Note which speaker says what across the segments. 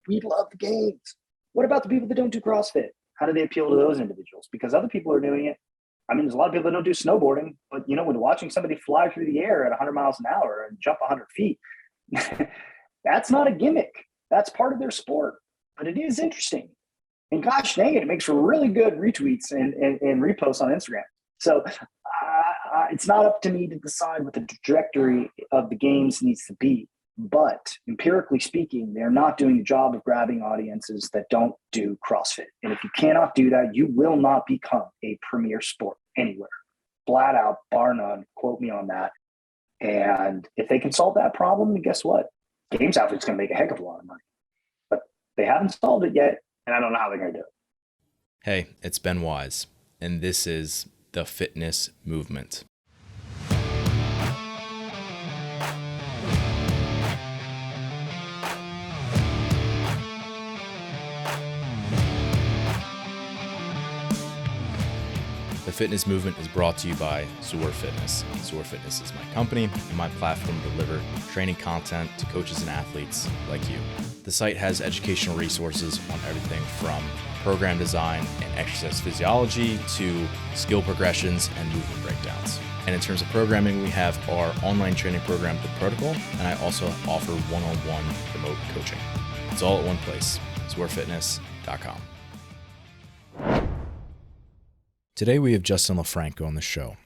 Speaker 1: we love the games. What about the people that don't do CrossFit? How do they appeal to those individuals? Because other people are doing it. I mean, there's a lot of people that don't do snowboarding, but when watching somebody fly through the air at 100 miles an hour and jump 100 feet, that's not a gimmick. That's part of their sport, but it is interesting. And gosh dang it, it makes for really good retweets and reposts on Instagram. So it's not up to me to decide what the trajectory of the games needs to be. But empirically speaking, they're not doing the job of grabbing audiences that don't do CrossFit. And if you cannot do that, you will not become a premier sport anywhere. Flat out, bar none, quote me on that. And if they can solve that problem, then guess what? Games Outfit's going to make a heck of a lot of money. But they haven't solved it yet, and I don't know how they're going to do it.
Speaker 2: Hey, it's Ben Wise, and this is The Fitness Movement. The Fitness Movement is brought to you by Zor Fitness. Zor Fitness is my company and my platform to deliver training content to coaches and athletes like you. The site has educational resources on everything from program design and exercise physiology to skill progressions and movement breakdowns. And in terms of programming, we have our online training program, The Protocol, and I also offer one-on-one remote coaching. It's all at one place, zorfitness.com. Today we have Justin LoFranco on the show.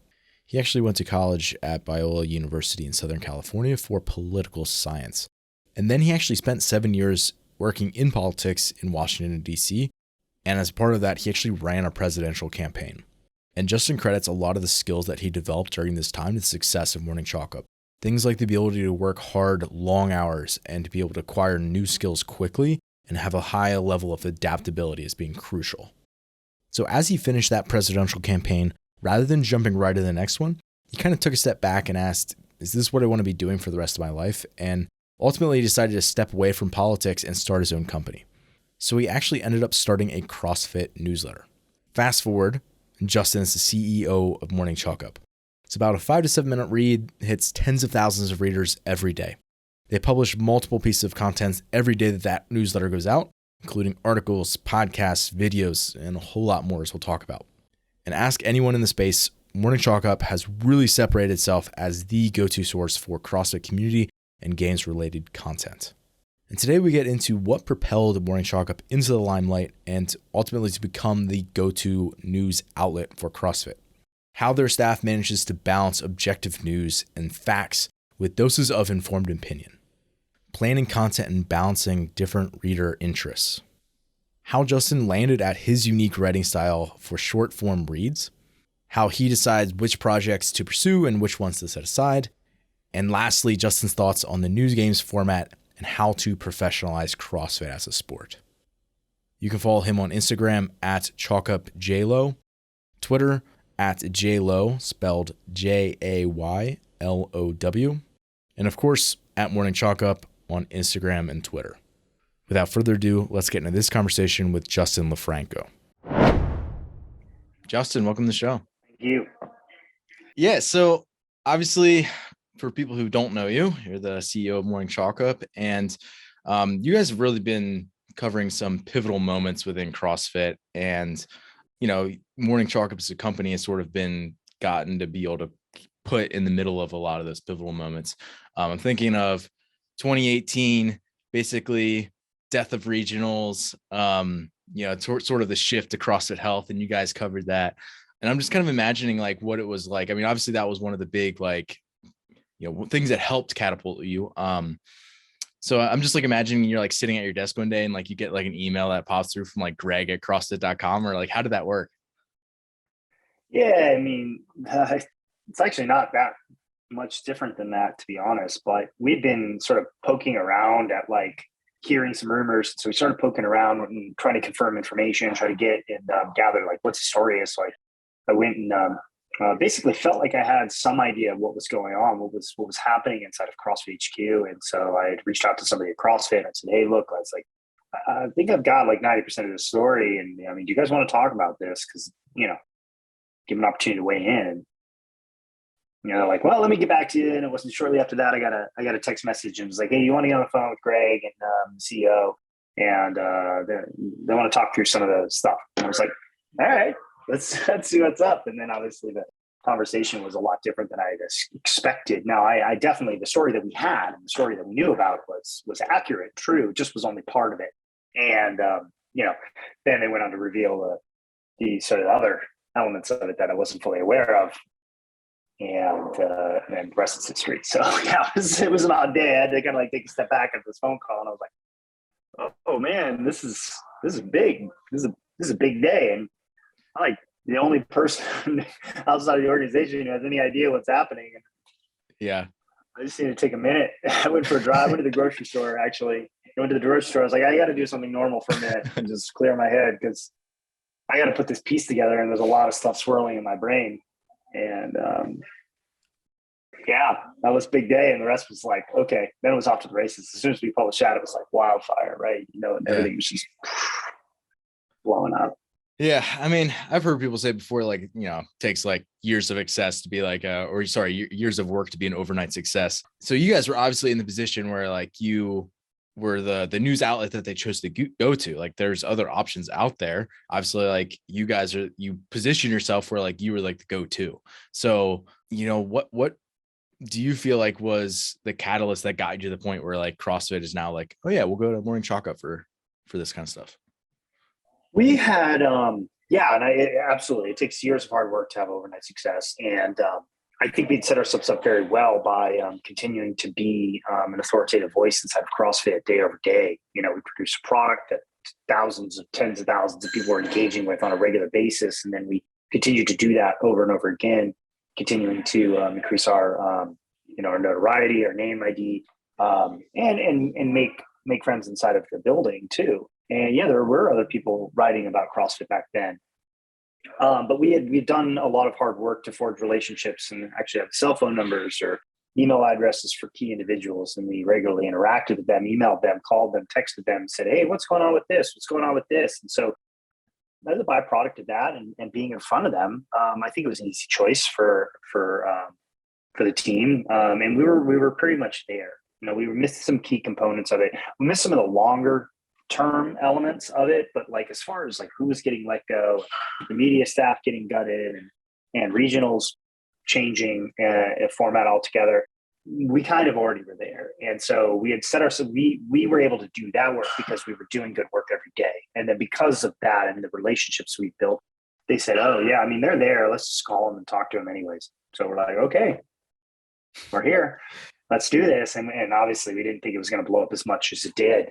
Speaker 2: He actually went to college at Biola University in Southern California for political science. And then he actually spent 7 years working in politics in Washington, D.C. And as part of that, he actually ran a presidential campaign. And Justin credits a lot of the skills that he developed during this time to the success of Morning Chalk Up. Things like the ability to work hard, long hours, and to be able to acquire new skills quickly and have a high level of adaptability as being crucial. So as he finished that presidential campaign, rather than jumping right to the next one, he kind of took a step back and asked, is this what I want to be doing for the rest of my life? And ultimately he decided to step away from politics and start his own company. So he actually ended up starting a CrossFit newsletter. Fast forward, Justin is the CEO of Morning Chalk Up. It's about a 5 to 7 minute read, hits tens of thousands of readers every day. They publish multiple pieces of content every day that newsletter goes out, including articles, podcasts, videos, and a whole lot more as we'll talk about. And ask anyone in the space, Morning Chalk Up has really separated itself as the go-to source for CrossFit community and games-related content. And today we get into what propelled Morning Chalk Up into the limelight and ultimately to become the go-to news outlet for CrossFit. How their staff manages to balance objective news and facts with doses of informed opinion. Planning content and balancing different reader interests. How Justin landed at his unique writing style for short form reads. How he decides which projects to pursue and which ones to set aside. And lastly, Justin's thoughts on the news games format and how to professionalize CrossFit as a sport. You can follow him on Instagram at ChalkUpJLo, Twitter at JLo, spelled JayLow, and of course at Morning Chalk Up on Instagram and Twitter. Without further ado, let's get into this conversation with Justin LoFranco. Justin, welcome to the show.
Speaker 1: Thank you.
Speaker 2: Yeah, so obviously, for people who don't know you, you're the CEO of Morning Chalk Up, and you guys have really been covering some pivotal moments within CrossFit. And, Morning Chalk Up as a company has sort of been gotten to be able to put in the middle of a lot of those pivotal moments. I'm thinking of 2018, basically death of regionals, sort of the shift to CrossFit Health, and you guys covered that. And I'm just kind of imagining like what it was like. I mean, obviously that was one of the big, things that helped catapult you. So I'm just like imagining you're like sitting at your desk one day and like you get like an email that pops through from like Greg at CrossFit.com, or like, how did that work?
Speaker 1: Yeah, I mean, it's actually not that much different than that, to be honest, but we've been sort of poking around at like hearing some rumors. So we started poking around and trying to confirm information, try to get and gather like what the story is. So I went and basically felt like I had some idea of what was going on, what was happening inside of CrossFit HQ. And so I had reached out to somebody at CrossFit and I said, hey, look, I was like, I think I've got like 90% of the story. And I mean, do you guys want to talk about this? Because, give an opportunity to weigh in. Like, well, let me get back to you. And it wasn't shortly after that, I got a text message and it was like, hey, you want to get on the phone with Greg and the CEO? and they want to talk through some of the stuff. And I was like, all right, let's see what's up. And then obviously the conversation was a lot different than I had expected. Now, I definitely, the story that we had and the story that we knew about was accurate, true, just was only part of it. And then they went on to reveal the sort of other elements of it that I wasn't fully aware of. And the rest is history. So yeah, it was an odd day. I had to kind of like take a step back after this phone call, and I was like, "Oh man, this is big. This is a big day." And I'm like the only person outside of the organization who has any idea what's happening. And
Speaker 2: yeah,
Speaker 1: I just need to take a minute. I went for a drive. I went to the grocery store. Actually, I went to the grocery store. I was like, I got to do something normal for a minute and just clear my head because I got to put this piece together. And there's a lot of stuff swirling in my brain. And yeah, that was a big day. And the rest was like, okay. Then it was off to the races. As soon as we published that, it was like wildfire, right? And everything was just blowing up.
Speaker 2: Yeah. I mean, I've heard people say before, like, takes like years of success to be like, years of work to be an overnight success. So you guys were obviously in the position where like you were the news outlet that they chose to go to. Like there's other options out there. Obviously, like you position yourself where like you were like the go-to. So, what do you feel like was the catalyst that got you to the point where like CrossFit is now like, oh yeah, we'll go to morning chalk up for this kind of stuff?
Speaker 1: We had, and absolutely, it takes years of hard work to have overnight success. And I think we'd set ourselves up very well by continuing to be an authoritative voice inside of CrossFit day over day. We produce a product that tens of thousands of people are engaging with on a regular basis. And then we continue to do that over and over again, continuing to increase our, our notoriety, our name ID, and make friends inside of the building too. And yeah, there were other people writing about CrossFit back then. But we'd done a lot of hard work to forge relationships and actually have cell phone numbers or email addresses for key individuals. And we regularly interacted with them, emailed them, called them, texted them, said, hey, what's going on with this? What's going on with this? And so as a byproduct of that and being in front of them, I think it was an easy choice for the team. And we were pretty much there. We missed some key components of it. We missed some of the longer term elements of it, but like as far as like who was getting let go, the media staff getting gutted, and regionals changing a format altogether, we kind of already were there. And so we had set ourselves, we were able to do that work because we were doing good work every day. And then because of that and the relationships we built, they said, oh yeah, I mean, they're there. Let's just call them and talk to them anyways. So we're like, okay, we're here. Let's do this. And obviously we didn't think it was going to blow up as much as it did,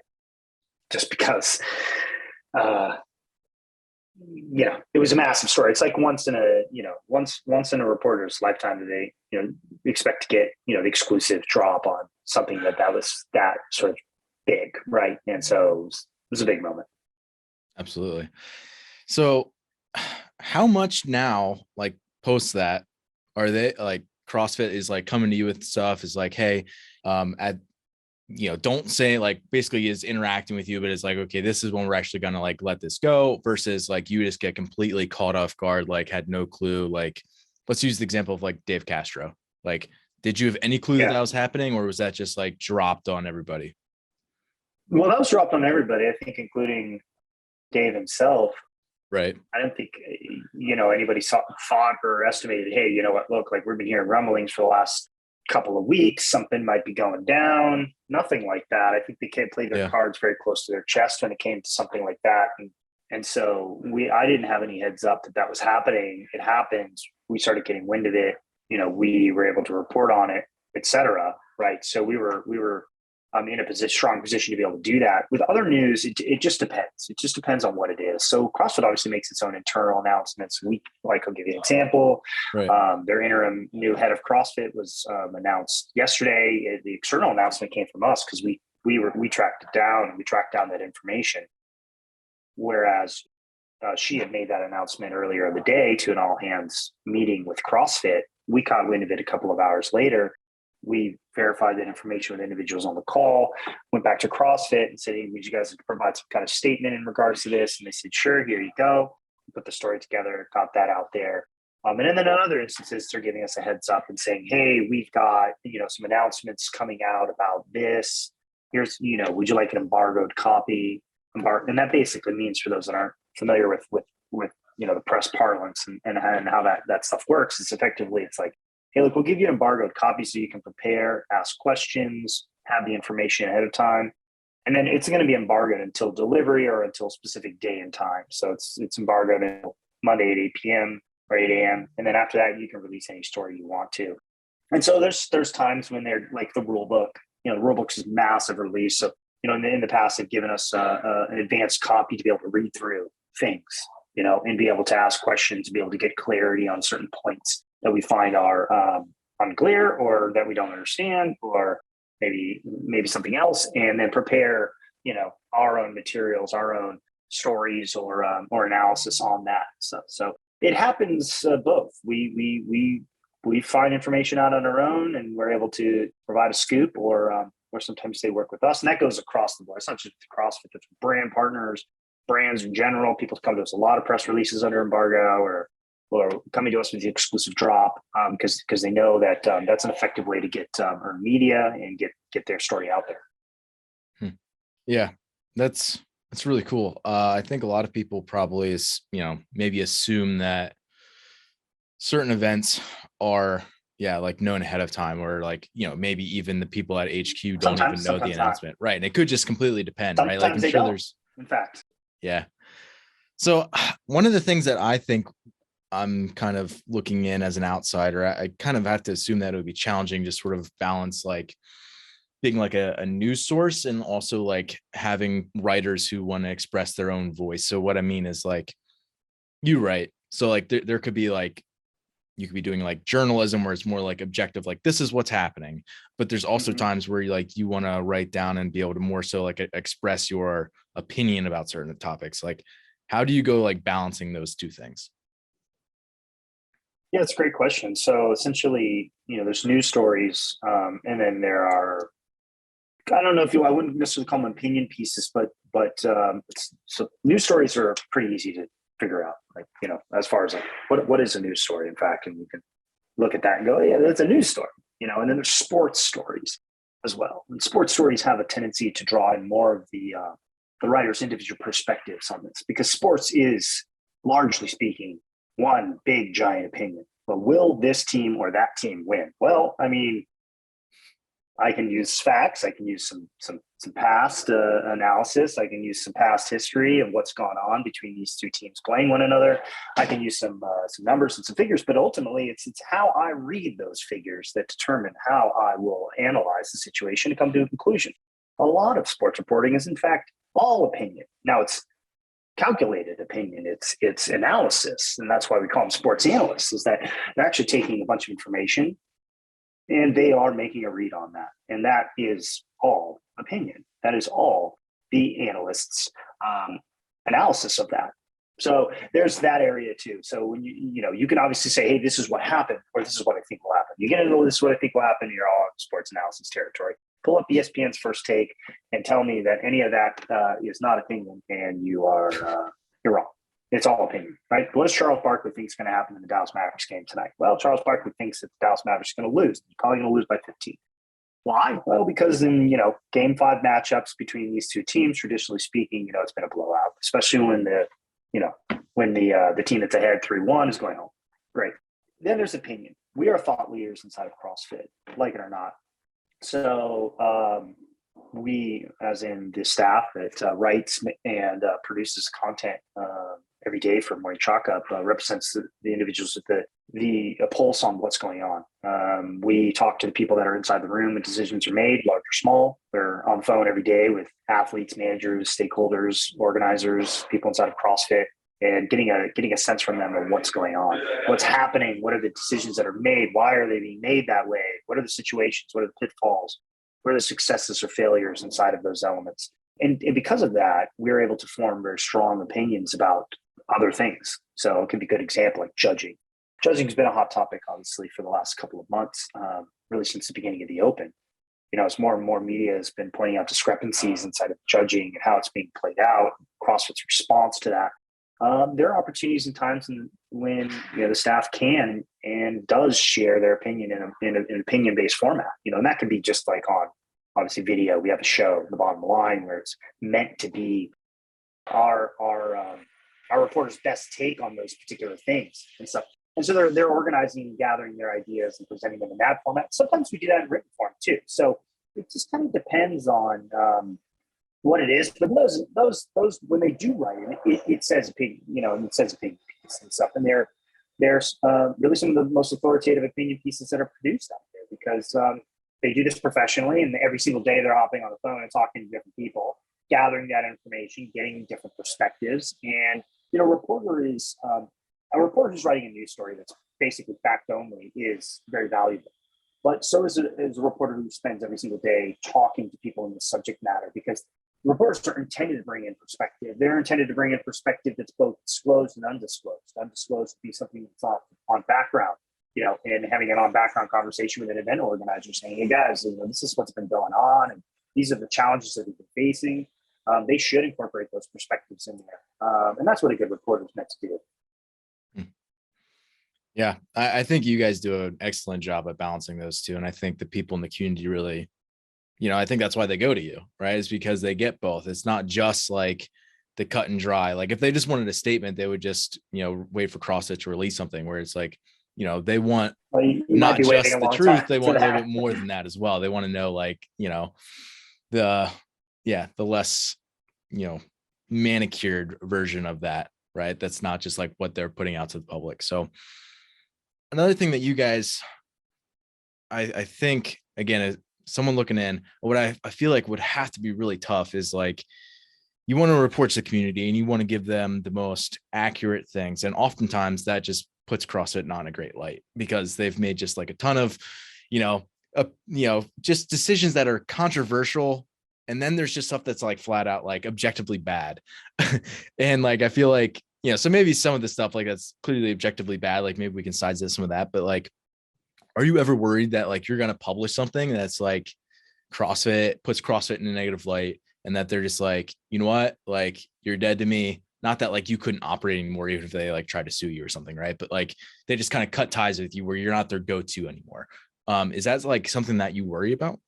Speaker 1: just because, it was a massive story. It's like once in a reporter's lifetime that they, expect to get, the exclusive drop on something that was that sort of big. Right. And so it was a big moment.
Speaker 2: Absolutely. So how much now, like post that, are they like CrossFit is like coming to you with stuff is like, hey, don't say like basically is interacting with you, but it's like, okay, this is when we're actually going to like let this go versus like you just get completely caught off guard, like had no clue. Like, let's use the example of like Dave Castro. Like, did you have any clue that was happening, or was that just like dropped on everybody?
Speaker 1: Well, that was dropped on everybody, I think, including Dave himself.
Speaker 2: Right.
Speaker 1: I don't think, anybody thought or estimated, hey, you know what, look, like we've been hearing rumblings for the last couple of weeks, something might be going down. Nothing like that. I think they played their cards very close to their chest when it came to something like that. And so I didn't have any heads up that was happening. It happened. We started getting wind of it. We were able to report on it, et cetera. Right. So we were in a strong position to be able to do that. With other news, it just depends. It just depends on what it is. So CrossFit obviously makes its own internal announcements. I'll give you an example.
Speaker 2: Right.
Speaker 1: Their interim new head of CrossFit was announced yesterday. The external announcement came from us because we tracked it down and we tracked down that information. Whereas she had made that announcement earlier in the day to an all hands meeting with CrossFit. We caught wind of it a couple of hours later. We verified that information with individuals on the call, went back to CrossFit and said, hey, would you guys provide some kind of statement in regards to this? And they said, sure, here you go. We put the story together, got that out there. And then in other instances, they're giving us a heads up and saying, hey, we've got, some announcements coming out about this. Here's, would you like an embargoed copy? and that basically means, for those that aren't familiar with the press parlance and how that stuff works, is effectively, it's like, hey, look, we'll give you an embargoed copy so you can prepare, ask questions, have the information ahead of time. And then it's going to be embargoed until delivery or until a specific day and time. So it's embargoed until Monday at 8 p.m. or 8 a.m. And then after that, you can release any story you want to. And so there's times when they're like the rule book. The rule book is massive release. So, in the past, they've given us an advanced copy to be able to read through things, and be able to ask questions, be able to get clarity on certain points that we find are unclear or that we don't understand, or maybe something else, and then prepare, our own materials, our own stories or analysis on that. So it happens both. We find information out on our own, and we're able to provide a scoop, or sometimes they work with us, and that goes across the board. It's not just CrossFit; it's brand partners, brands in general. People come to us, a lot of press releases under embargo, or coming to us with the exclusive drop, because they know that that's an effective way to get earn media and get their story out there.
Speaker 2: Yeah, that's really cool. I think a lot of people probably maybe assume that certain events are like known ahead of time, or like maybe even the people at HQ don't even know the announcement, right? And it could just completely depend, right? Like, I'm sure there's,
Speaker 1: in fact,
Speaker 2: yeah. So one of the things that I think I'm kind of looking in as an outsider, I kind of have to assume that it would be challenging to sort of balance like being like a news source and also like having writers who want to express their own voice. So what I mean is, like, you write, so like there could be like, you could be doing like journalism where it's more like objective, like this is what's happening. But there's also times where you want to write down and be able to more so like express your opinion about certain topics. Like, how do you go like balancing those two things?
Speaker 1: Yeah, it's a great question. So essentially, there's news stories, and then there are, I don't know I wouldn't necessarily call them opinion pieces, but so news stories are pretty easy to figure out. Like, as far as like what is a news story, in fact, and you can look at that and go, yeah, that's a news story. And then there's sports stories as well. And sports stories have a tendency to draw in more of the writer's individual perspectives on this, because sports is, largely speaking, one big giant opinion. But will this team or that team win? Well, I mean, I can use facts. I can use some past analysis. I can use some past history of what's gone on between these two teams playing one another. I can use some numbers and some figures, but ultimately it's how I read those figures that determine how I will analyze the situation to come to a conclusion. A lot of sports reporting is, in fact, all opinion. Now, it's calculated opinion. It's analysis, and that's why we call them sports analysts. Is that they're actually taking a bunch of information and they are making a read on that, and that is all opinion. That is all the analysts' analysis of that. So there's that area too. So when you can obviously say, hey, this is what happened, or this is what I think will happen. You get into this is what I think will happen, you're all in sports analysis territory. Pull up ESPN's First Take and tell me that any of that is not opinion, and you're wrong. It's all opinion, right? What does Charles Barkley think is going to happen in the Dallas Mavericks game tonight? Well, Charles Barkley thinks that the Dallas Mavericks are going to lose. You're probably going to lose by 15. Why? Well, because in Game 5 matchups between these two teams, traditionally speaking, it's been a blowout, especially when the team that's ahead 3-1 is going home. Great. Then there's opinion. We are thought leaders inside of CrossFit, like it or not. So we, as in the staff that writes and produces content every day for Morning Chalk Up, represents the individuals with the pulse on what's going on. We talk to the people that are inside the room when decisions are made, large or small. We're on the phone every day with athletes, managers, stakeholders, organizers, people inside of CrossFit, and getting a sense from them of what's going on, what's happening, what are the decisions that are made, why are they being made that way, what are the situations, what are the pitfalls, what are the successes or failures inside of those elements. And because of that, we're able to form very strong opinions about other things. So it could be a good example, like judging. Judging has been a hot topic, obviously, for the last couple of months, really since the beginning of the Open. As more and more media has been pointing out discrepancies inside of judging and how it's being played out, CrossFit's response to that. There are opportunities and times when the staff can and does share their opinion in an opinion-based format. And that can be just like on, obviously, video. We have a show, The Bottom Line, where it's meant to be our reporters' best take on those particular things and stuff. And so they're organizing and gathering their ideas and presenting them in that format. Sometimes we do that in written form too. So it just kind of depends on what it is. But those when they do write it says opinion, it says opinion piece and stuff. And they're really some of the most authoritative opinion pieces that are produced out there because they do this professionally, and every single day they're hopping on the phone and talking to different people, gathering that information, getting different perspectives. And a reporter is who's writing a news story that's basically fact only is very valuable. But so is a reporter who spends every single day talking to people in the subject matter, because reporters are intended to bring in perspective. They're intended to bring in perspective that's both disclosed and undisclosed. Undisclosed would be something that's on background, and having an on-background conversation with an event organizer saying, hey guys, this is what's been going on, and these are the challenges that we've been facing. They should incorporate those perspectives in there. And that's what a good reporter is meant to do.
Speaker 2: Yeah, I think you guys do an excellent job at balancing those two. And I think the people in the community really, I think that's why they go to you, right? It's because they get both. It's not just like the cut and dry. Like if they just wanted a statement, they would just, wait for CrossFit to release something where it's like, they want not just the truth. They want a little bit more than that as well. They want to know the less, manicured version of that, right? That's not just like what they're putting out to the public. So another thing that you guys, I think, again, as someone looking in, what I feel like would have to be really tough is like, you want to report to the community and you want to give them the most accurate things. And oftentimes that just puts CrossFit not in a great light because they've made just like a ton of, just decisions that are controversial. And then there's just stuff that's like flat out, like objectively bad. And like, I feel like, so maybe some of the stuff like that's clearly objectively bad, like maybe we can sidestep some of that, but like, are you ever worried that like you're going to publish something that's like CrossFit puts CrossFit in a negative light and that they're just like, you know what, like you're dead to me. Not that like you couldn't operate anymore, even if they like tried to sue you or something, right? But like they just kind of cut ties with you where you're not their go-to anymore. Is that like something that you worry about?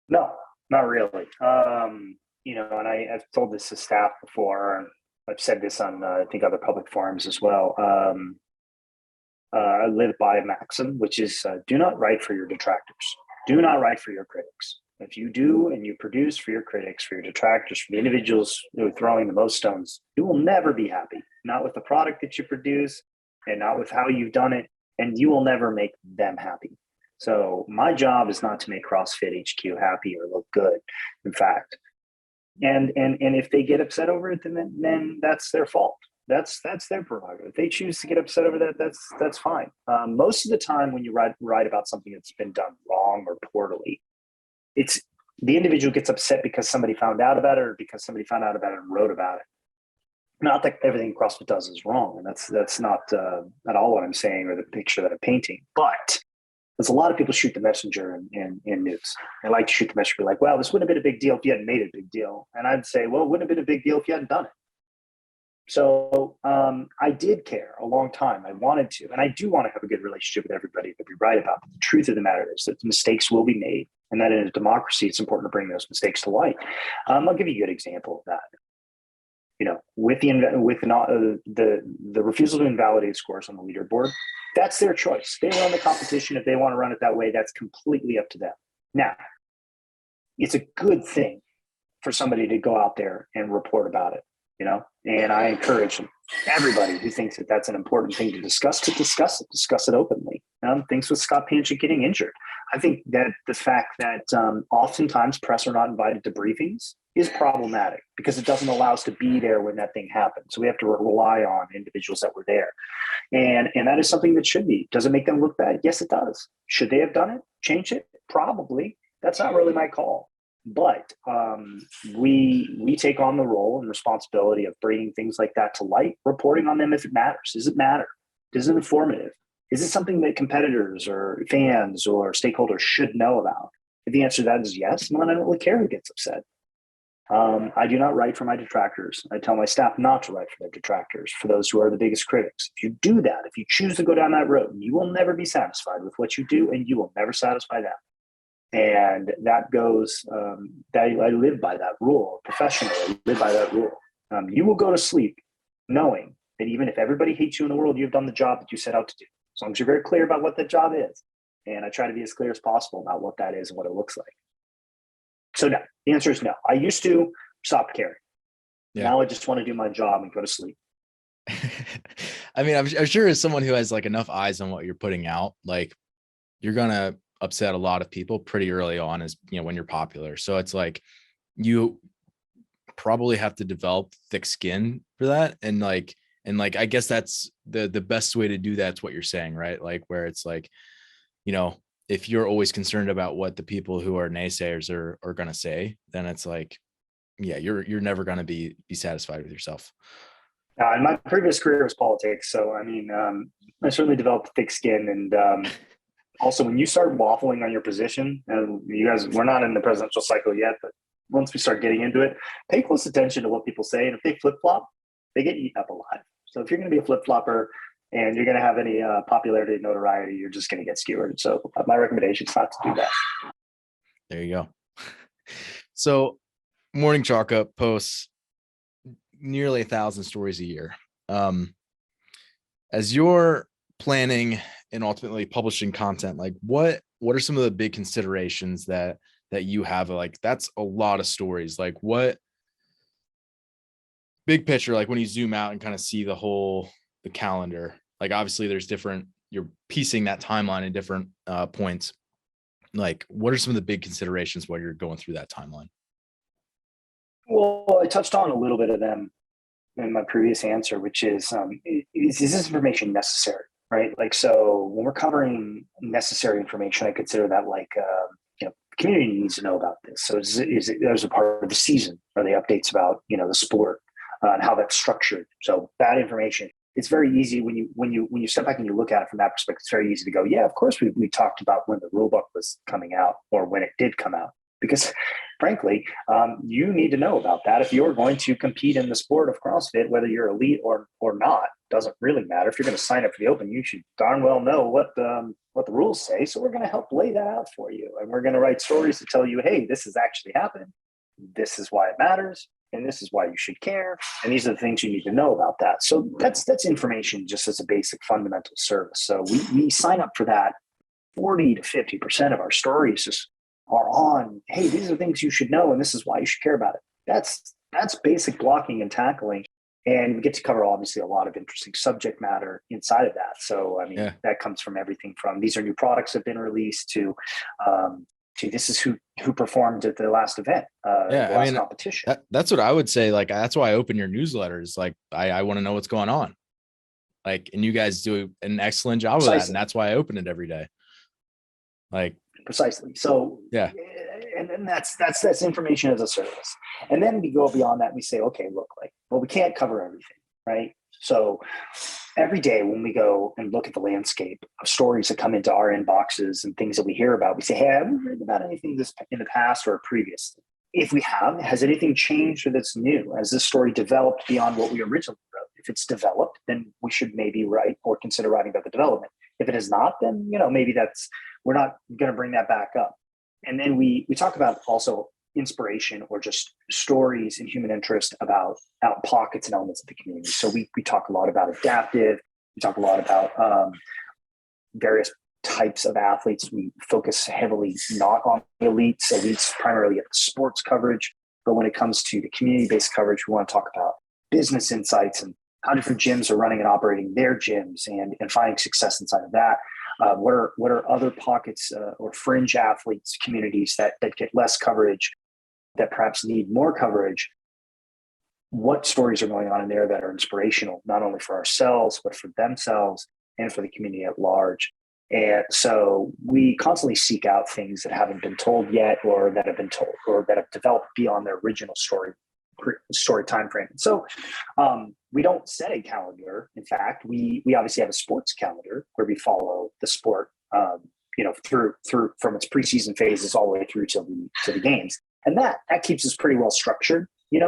Speaker 1: No, not really. And I've told this to staff before, and I've said this on, I think, other public forums as well. I live by a maxim, which is do not write for your detractors. Do not write for your critics. If you do and you produce for your critics, for your detractors, for the individuals who are throwing the most stones, you will never be happy. Not with the product that you produce and not with how you've done it. And you will never make them happy. So my job is not to make CrossFit HQ happy or look good, in fact. And if they get upset over it, then that's their fault. That's their prerogative. If they choose to get upset over that, that's fine. Most of the time when you write about something that's been done wrong or poorly, it's the individual gets upset because somebody found out about it or because somebody found out about it and wrote about it. Not that everything CrossFit does is wrong, and that's not at all what I'm saying or the picture that I'm painting. But there's a lot of people shoot the messenger in news. They like to shoot the messenger, like, well, this wouldn't have been a big deal if you hadn't made it a big deal. And I'd say, well, it wouldn't have been a big deal if you hadn't done it. So I did care a long time. I wanted to, and I do want to have a good relationship with everybody that we write about. But the truth of the matter is that mistakes will be made, and that in a democracy, it's important to bring those mistakes to light. I'll give you a good example of that. With the refusal to invalidate scores on the leaderboard, that's their choice. They run the competition. If they want to run it that way, that's completely up to them. Now, it's a good thing for somebody to go out there and report about it, and I encourage everybody who thinks that that's an important thing to discuss to discuss it openly. Things with Scott Panchik getting injured. I think that the fact that oftentimes press are not invited to briefings is problematic because it doesn't allow us to be there when that thing happens. So we have to rely on individuals that were there. And that is something that should be. Does it make them look bad? Yes, it does. Should they have done it? Change it? Probably. That's not really my call. But we take on the role and responsibility of bringing things like that to light, reporting on them if it matters. Does it matter? Is it informative? Is it something that competitors or fans or stakeholders should know about? If the answer to that is yes, then I don't really care who gets upset. I do not write for my detractors. I tell my staff not to write for their detractors, for those who are the biggest critics. If you do that, if you choose to go down that road, you will never be satisfied with what you do, and you will never satisfy them. And that goes, that I live by that rule professionally. I live by that rule. You will go to sleep knowing that even if everybody hates you in the world, you've done the job that you set out to do. As long as you're very clear about what that job is. And I try to be as clear as possible about what that is and what it looks like. So no, the answer is no. I used to stop caring. Yeah. Now I just want to do my job and go to sleep.
Speaker 2: I mean, I'm sure as someone who has like enough eyes on what you're putting out, like you're going to upset a lot of people pretty early on as, you know, when you're popular. So it's like, you probably have to develop thick skin for that. And like, I guess that's the best way to do that's what you're saying, right? Like where it's like, you know, if you're always concerned about what the people who are naysayers are going to say, then it's like, yeah, you're never going to be satisfied with yourself.
Speaker 1: And my previous career was politics. So, I mean, I certainly developed thick skin. And also, when you start waffling on your position, and you guys, we're not in the presidential cycle yet, but once we start getting into it, pay close attention to what people say. And if they flip-flop, they get eaten up alive. So if you're going to be a flip-flopper and you're going to have any popularity and notoriety, you're just going to get skewered. So my recommendation is not to do that.
Speaker 2: There you go. So Morning Chalk Up posts nearly 1,000 stories a year. As you're planning and ultimately publishing content, like what are some of the big considerations that you have? Like, that's a lot of stories. Like, what big picture, like when you zoom out and kind of see the calendar, like obviously there's different, you're piecing that timeline in different points. Like, what are some of the big considerations while you're going through that timeline?
Speaker 1: Well, I touched on a little bit of them in my previous answer, which is this information necessary, right? Like, so when we're covering necessary information, I consider that like, you know, the community needs to know about this. So is it there's a part of the season or the updates about, you know, the sport and how that's structured. So that information, it's very easy when you step back and you look at it from that perspective, it's very easy to go, yeah, of course we talked about when the rule book was coming out or when it did come out. Because frankly, you need to know about that if you're going to compete in the sport of CrossFit, whether you're elite or not, doesn't really matter. If you're going to sign up for the Open, you should darn well know what the rules say. So we're going to help lay that out for you. And we're going to write stories to tell you, hey, this has actually happened. This is why it matters. And this is why you should care. And these are the things you need to know about that. So that's information just as a basic fundamental service. So we sign up for that. 40 to 50% of our stories just are on, hey, these are things you should know, and this is why you should care about it. That's basic blocking and tackling. And we get to cover obviously a lot of interesting subject matter inside of that. So I mean, that comes from everything from these are new products that have been released to this is who performed at the last event, the last competition.
Speaker 2: That's what I would say. Like, that's why I open your newsletters. Like, I want to know what's going on. Like, and you guys do an excellent job of that. And that's why I open it every day. Like,
Speaker 1: precisely. So
Speaker 2: yeah.
Speaker 1: And then that's information as a service. And then we go beyond that and we say, okay, look, like, well, we can't cover everything, right? So every day when we go and look at the landscape of stories that come into our inboxes and things that we hear about, we say, hey, have we read about anything this in the past or previous? If we have, has anything changed or that's new? Has this story developed beyond what we originally wrote? If it's developed, then we should maybe write or consider writing about the development. If it is not, then, you know, maybe we're not going to bring that back up. And then we talk about also inspiration or just stories in human interest about out pockets and elements of the community. So we talk a lot about adaptive. We talk a lot about various types of athletes. We focus heavily not on the elites primarily at the sports coverage. But when it comes to the community-based coverage, we want to talk about business insights and how different gyms are running and operating their gyms and finding success inside of that. What are other pockets or fringe athletes communities that get less coverage, that perhaps need more coverage? What stories are going on in there that are inspirational, not only for ourselves, but for themselves and for the community at large? And so we constantly seek out things that haven't been told yet or that have been told or that have developed beyond their original story time frame. So we don't set a calendar. In fact, we obviously have a sports calendar where we follow the sport, through from its preseason phases all the way through to the games, and that keeps us pretty well structured,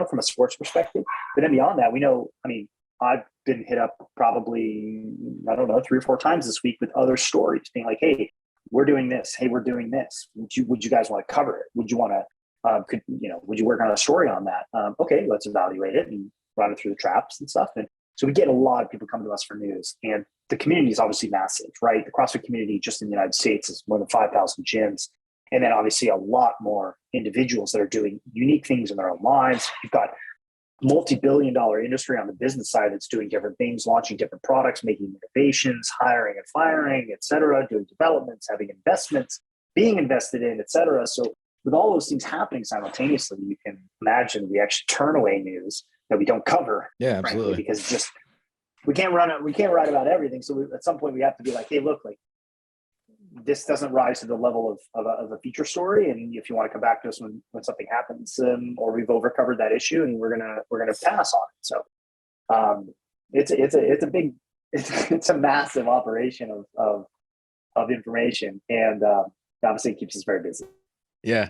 Speaker 1: from a sports perspective. But then beyond that, we know. I mean, I've been hit up probably 3 or 4 times this week with other stories being like, "Hey, we're doing this. Hey, we're doing this. Would you guys want to cover it? Would you want to, would you work on a story on that? Okay, let's evaluate it and run it through the traps and stuff. And so we get a lot of people coming to us for news, and the community is obviously massive, right? The CrossFit community just in the United States is more than 5,000 gyms. And then obviously a lot more individuals that are doing unique things in their own lives. You've got multi-billion-dollar industry on the business side that's doing different things, launching different products, making innovations, hiring and firing, et cetera, doing developments, having investments, being invested in, et cetera. So with all those things happening simultaneously, you can imagine we actually turn away news that we don't cover.
Speaker 2: Yeah,
Speaker 1: frankly,
Speaker 2: absolutely.
Speaker 1: because just we can't write about everything. So at some point we have to be like, hey, look, like this doesn't rise to the level of a feature story. And if you want to come back to us when something happens, or we've overcovered that issue, and we're gonna pass on it. So it's a massive operation of information, and obviously it keeps us very busy.
Speaker 2: Yeah.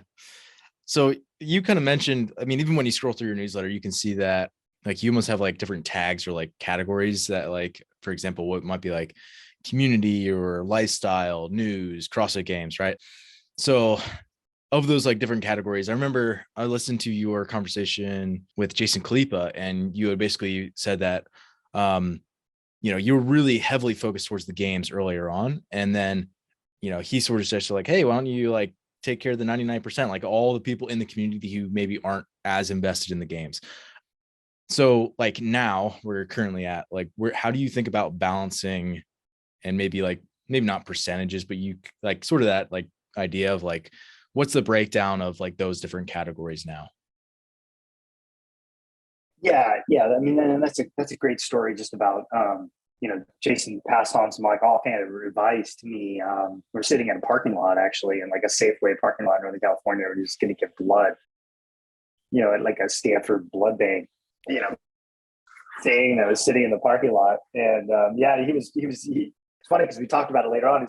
Speaker 2: So you kind of mentioned, I mean, even when you scroll through your newsletter, you can see that like you almost have like different tags or like categories that, like, for example, what might be like community or lifestyle, news, CrossFit Games, right? So of those like different categories, I remember I listened to your conversation with Jason Kalipa, and you had basically said that, you were really heavily focused towards the games earlier on. And then, he sort of says like, hey, why don't you like take care of the 99%, like all the people in the community who maybe aren't as invested in the games. So like now we're currently at like, how do you think about balancing, and maybe not percentages, but you like sort of that like idea of like, what's the breakdown of like those different categories now?
Speaker 1: Yeah. I mean, and that's a great story just about Jason passed on some like offhand advice to me. We're sitting in a parking lot actually, in like a Safeway parking lot in Northern California. We're just going to get blood, at like a Stanford blood bank, saying I was sitting in the parking lot, and it's funny because we talked about it later on.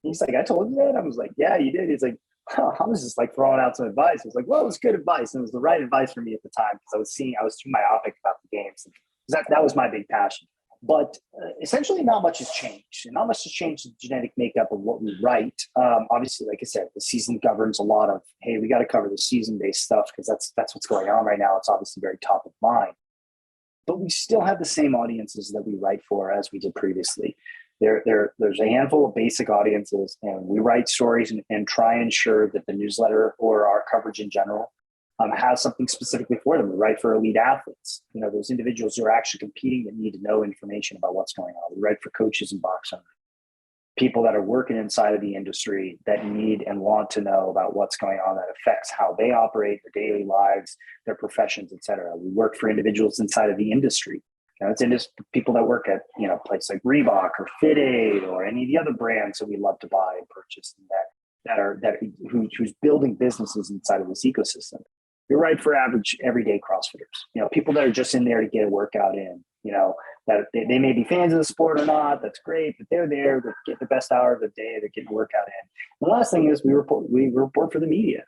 Speaker 1: He's like, I told you that. I was like, yeah, you did. He's like, I was just like throwing out some advice. I was like, well, it was good advice, and it was the right advice for me at the time because I was too myopic about the games. That was my big passion. But essentially, not much has changed. And not much has changed the genetic makeup of what we write. Obviously, like I said, the season governs a lot of, hey, we got to cover the season-based stuff because that's what's going on right now. It's obviously very top of mind. But we still have the same audiences that we write for as we did previously. There's a handful of basic audiences, and we write stories and try and ensure that the newsletter or our coverage in general has something specifically for them. We write for elite athletes, those individuals who are actually competing that need to know information about what's going on. We write for coaches and box owners, people that are working inside of the industry that need and want to know about what's going on that affects how they operate, their daily lives, their professions, et cetera. We work for individuals inside of the industry. It's people that work at places like Reebok or Fit Aid or any of the other brands that we love to buy and purchase, and who's building businesses inside of this ecosystem. You're right for average everyday CrossFitters, people that are just in there to get a workout in, that they may be fans of the sport or not. That's great, but they're there to get the best hour of the day. They're getting a workout in. The last thing is we report for the media.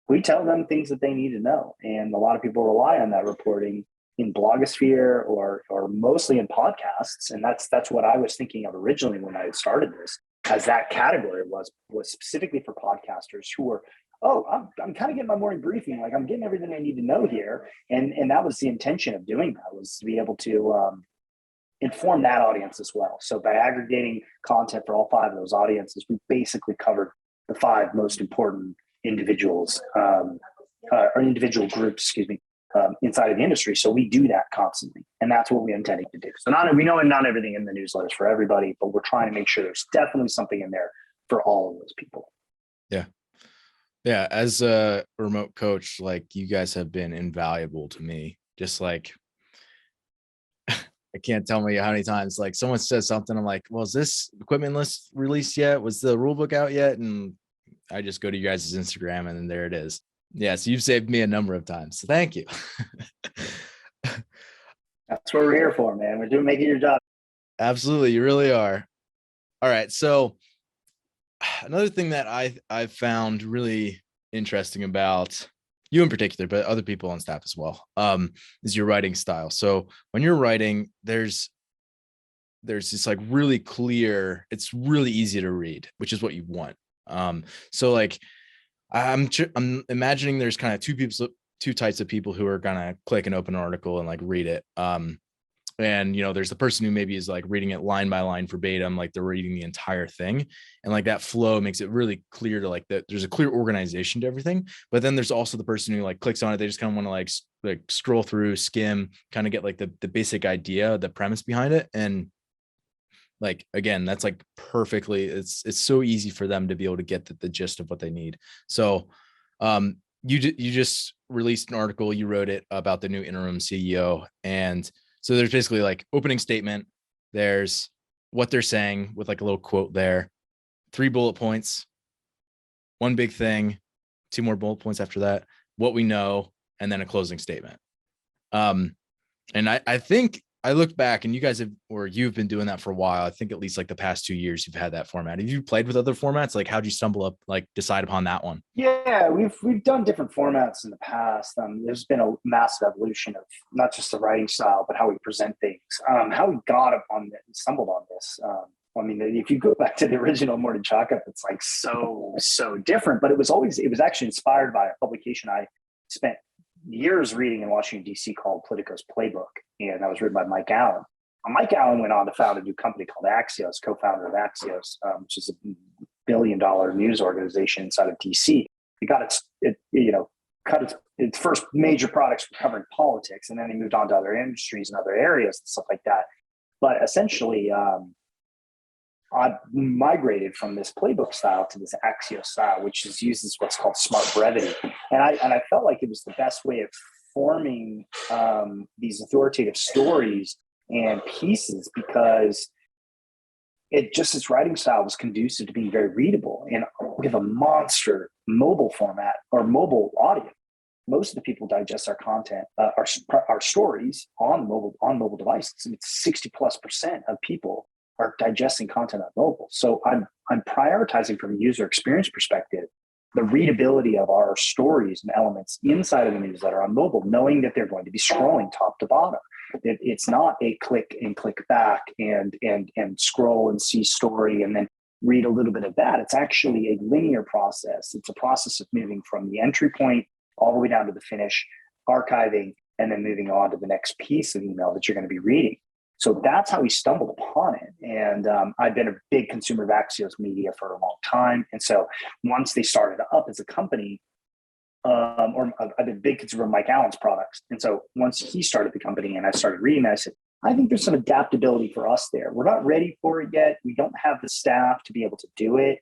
Speaker 1: We tell them things that they need to know. And a lot of people rely on that reporting in blogosphere or mostly in podcasts. And that's what I was thinking of originally when I had started this, as that category was specifically for podcasters who were, I'm kind of getting my morning briefing. Like I'm getting everything I need to know here. And that was the intention of doing that, was to be able to inform that audience as well. So by aggregating content for all 5 of those audiences, we basically covered the 5 most important individuals or individual groups, inside of the industry. So we do that constantly, and that's what we're intending to do. So we know not everything in the newsletters for everybody, but we're trying to make sure there's definitely something in there for all of those people.
Speaker 2: Yeah. Yeah. As a remote coach, like you guys have been invaluable to me. Just like, I can't tell you how many times like someone says something, I'm like, well, is this equipment list released yet? Was the rule book out yet? And I just go to you guys' Instagram and then there it is. Yeah. So you've saved me a number of times. So thank you.
Speaker 1: That's what we're here for, man. We're making your job.
Speaker 2: Absolutely. You really are. All right. So another thing that I've found really interesting about you in particular, but other people on staff as well, is your writing style. So when you're writing, there's this like really clear, it's really easy to read, which is what you want. So like I'm imagining there's kind of two types of people who are gonna click and open an article and like read it. And there's the person who maybe is like reading it line by line verbatim, like they're reading the entire thing, and like that flow makes it really clear to like that there's a clear organization to everything. But then there's also the person who like clicks on it, they just kind of want to like scroll through, skim, kind of get like the basic idea, the premise behind it. And like again, that's like perfectly, it's so easy for them to be able to get the gist of what they need. So you just released an article, you wrote it about the new interim CEO, and so there's basically like opening statement, there's what they're saying with like a little quote there, 3 bullet points, one big thing, 2 more bullet points after that, what we know, and then a closing statement. And I think I looked back, and you've been doing that for a while. I think at least like the past 2 years you've had that format. Have you played with other formats? Like how'd you stumble up, like decide upon that one?
Speaker 1: Yeah, we've done different formats in the past. There's been a massive evolution of not just the writing style, but how we present things. How we stumbled on this. I mean, if you go back to the original Morning Chalk Up, it's like so different. But it was actually inspired by a publication I spent years reading in Washington, D.C. called Politico's Playbook, and that was written by Mike Allen. Mike Allen went on to found a new company called Axios, co-founder of Axios, which is a billion-dollar news organization inside of DC. It got its first major products were covering politics, and then he moved on to other industries and other areas and stuff like that. But essentially, I migrated from this playbook style to this Axios style, which uses what's called smart brevity, and I felt like it was the best way of forming these authoritative stories and pieces, because its writing style was conducive to being very readable. And we have a monster mobile format or mobile audience. Most of the people digest our content, our stories on mobile devices. I mean, 60+% of people are digesting content on mobile. So I'm prioritizing from a user experience perspective the readability of our stories and elements inside of the newsletter on mobile, knowing that they're going to be scrolling top to bottom. It's not a click and click back and scroll and see story and then read a little bit of that. It's actually a linear process. It's a process of moving from the entry point all the way down to the finish, archiving, and then moving on to the next piece of email that you're going to be reading. So that's how we stumbled upon it. And I've been a big consumer of Axios media for a long time. And so once they started up as a company, I've been a big consumer of Mike Allen's products. And so once he started the company and I started reading that, I said, I think there's some adaptability for us there. We're not ready for it yet. We don't have the staff to be able to do it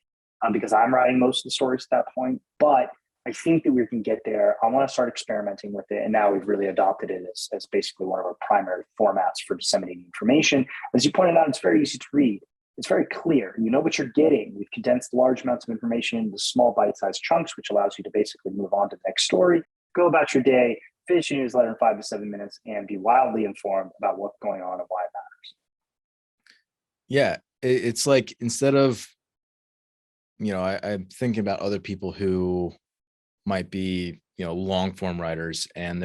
Speaker 1: because I'm writing most of the stories at that point. But I think that we can get there. I want to start experimenting with it. And now we've really adopted it as basically one of our primary formats for disseminating information. As you pointed out, it's very easy to read. It's very clear. You know what you're getting. We've condensed large amounts of information into small bite-sized chunks, which allows you to basically move on to the next story, go about your day, finish your newsletter in 5 to 7 minutes, and be wildly informed about what's going on and why it matters.
Speaker 2: Yeah. It's like, instead of, I'm thinking about other people who might be, long form writers, and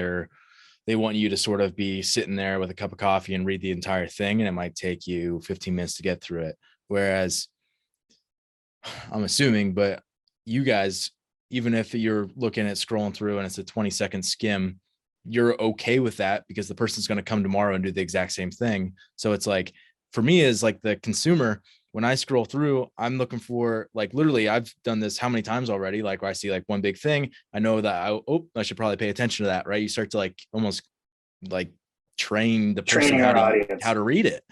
Speaker 2: they want you to sort of be sitting there with a cup of coffee and read the entire thing, and it might take you 15 minutes to get through it. Whereas I'm assuming, but you guys, even if you're looking at scrolling through and it's a 20-second skim, you're okay with that because the person's going to come tomorrow and do the exact same thing. So it's like, for me as like the consumer, when I scroll through, I'm looking for, like, literally, I've done this how many times already? Like, where I see like one big thing, I know that I should probably pay attention to that, right? You start to like almost like train the person how to read it.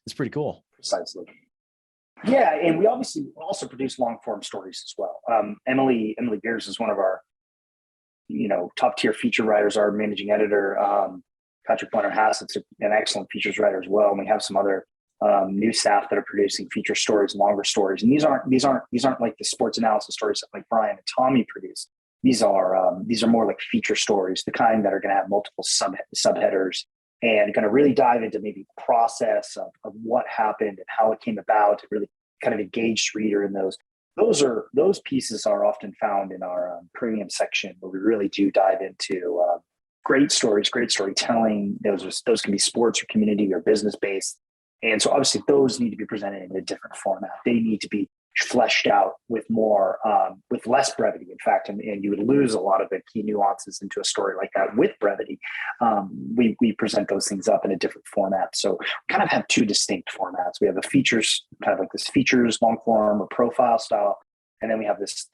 Speaker 2: It's pretty cool.
Speaker 1: Precisely. Yeah, and we also produce long form stories as well. Emily Beers is one of our, top tier feature writers. Our managing editor, Patrick Bonner Hassett's an excellent features writer as well. And we have some other new staff that are producing feature stories, longer stories. And these aren't like the sports analysis stories that like Brian and Tommy produce. These are more like feature stories, the kind that are going to have multiple subheaders and going to really dive into maybe the process of what happened and how it came about to really kind of engage the reader in those. Those pieces are often found in our premium section, where we really do dive into great stories, great storytelling. Those can be sports or community or business based. And so obviously those need to be presented in a different format. They need to be fleshed out with more, with less brevity, in fact, and you would lose a lot of the key nuances into a story like that with brevity. We present those things up in a different format. So we kind of have two distinct formats. We have a features, kind of like this features, long form or profile style. And then we have this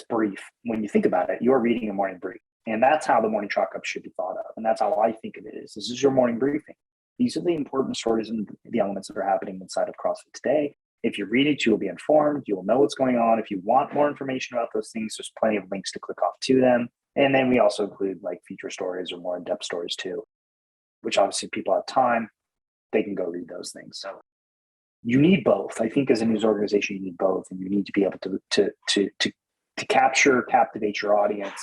Speaker 1: brief. When you think about it, you're reading a morning brief. And that's how the morning chalk up should be thought of. And that's how I think of it is. This is your morning briefing. These are the important stories and the elements that are happening inside of CrossFit today. If you read it, you will be informed. You will know what's going on. If you want more information about those things, there's plenty of links to click off to them. And then we also include like feature stories or more in-depth stories too, which obviously if people have time, they can go read those things. So you need both. I think as a news organization, you need both, and you need to be able to captivate your audience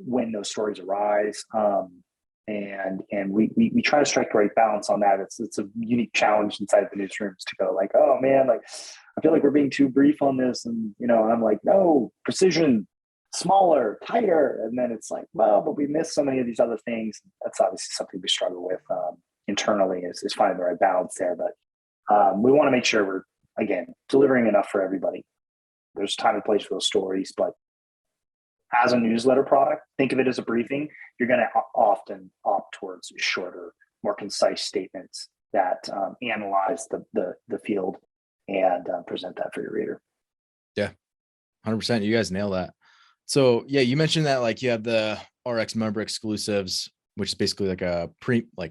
Speaker 1: when those stories arise. And we try to strike the right balance on that. It's a unique challenge inside the newsrooms to go like, oh man, like I feel like we're being too brief on this, and I'm like, no, precision, smaller, tighter, and then it's like, well, but we miss so many of these other things. That's obviously something we struggle with internally is finding the right balance there. But we want to make sure we're again delivering enough for everybody. There's time and place for those stories, but as a newsletter product, think of it as a briefing. You're going to often opt towards shorter, more concise statements that analyze the field and present that for your reader.
Speaker 2: Yeah, 100%. You guys nail that. So yeah, you mentioned that like you have the RX member exclusives, which is basically like a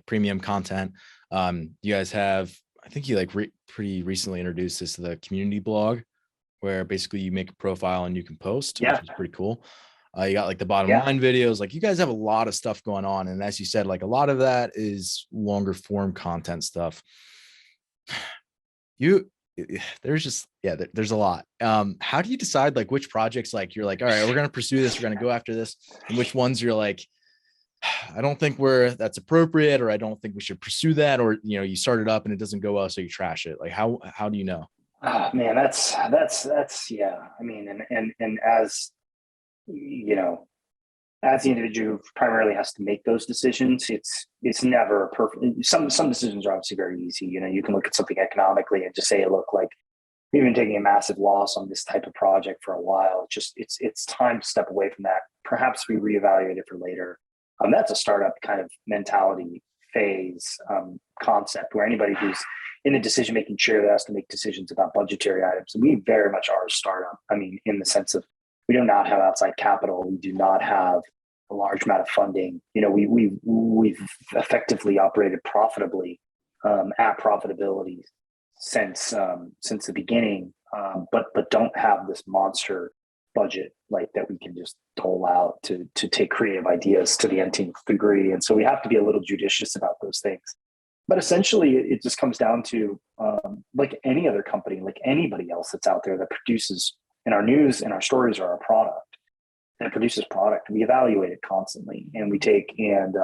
Speaker 2: premium content. You guys have, I think you pretty recently introduced this to the community blog, where basically you make a profile and you can post, which is pretty cool. You got like the bottom line videos, like you guys have a lot of stuff going on. And as you said, like a lot of that is longer form content stuff. There's a lot. How do you decide like which projects, like you're like, all right, we're going to pursue this, we're going to go after this, and which ones you're like, I don't think that's appropriate, or I don't think we should pursue that, or, you start it up and it doesn't go well, so you trash it. Like, how do you know?
Speaker 1: Oh, man, that's yeah. I mean, and as as the individual who primarily has to make those decisions, it's never perfect. Some decisions are obviously very easy. You can look at something economically and just say, look, like we've been taking a massive loss on this type of project for a while. It's time to step away from that. Perhaps we reevaluate it for later. That's a startup kind of mentality phase concept where anybody who's in a decision-making chair that has to make decisions about budgetary items. We very much are a startup. I mean, in the sense of we do not have outside capital. We do not have a large amount of funding. We've effectively operated profitably at profitability since the beginning, but don't have this monster budget like that we can just dole out to take creative ideas to the nth degree. And so we have to be a little judicious about those things. But essentially, it just comes down to like any other company, like anybody else that's out there that produces, and our news and our stories are our product that produces product. We evaluate it constantly, and we take and